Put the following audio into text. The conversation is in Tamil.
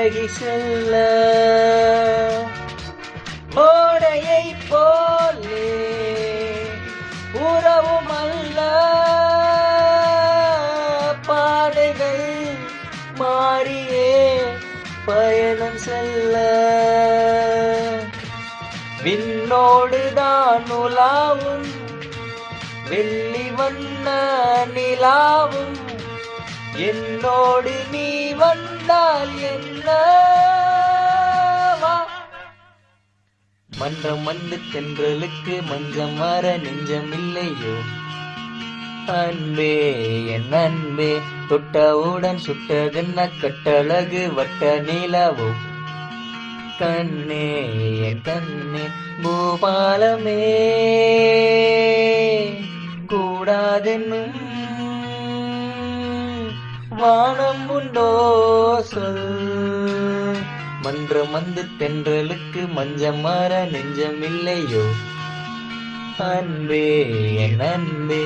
விலகி செல்ல ஓடையை போலே உறவும் அல்ல பாதைகள் மாறியே பயணம் செல்ல விண்ணோடுதான் உலாவும் வெள்ளி வண்ண நிலாவும் என்னோடு நீ வந்தால் என்ன மன்றம் வந்து தென்றலுக்கு மஞ்சம் வர நெஞ்சம் இல்லையோ அன்பே என் அன்பே தொட்டவுடன் சுட்டதென்ன கட்டழகு வட்ட நிலவோ கண்ணே என் கண்ணே பூபாலமே கூடாதென்னும் வானம் உண்டோ சொல் மன்றம் வந்து தென்றலுக்கு மஞ்சம் மாற நெஞ்சம் இல்லையோ அன்பே என் அன்பே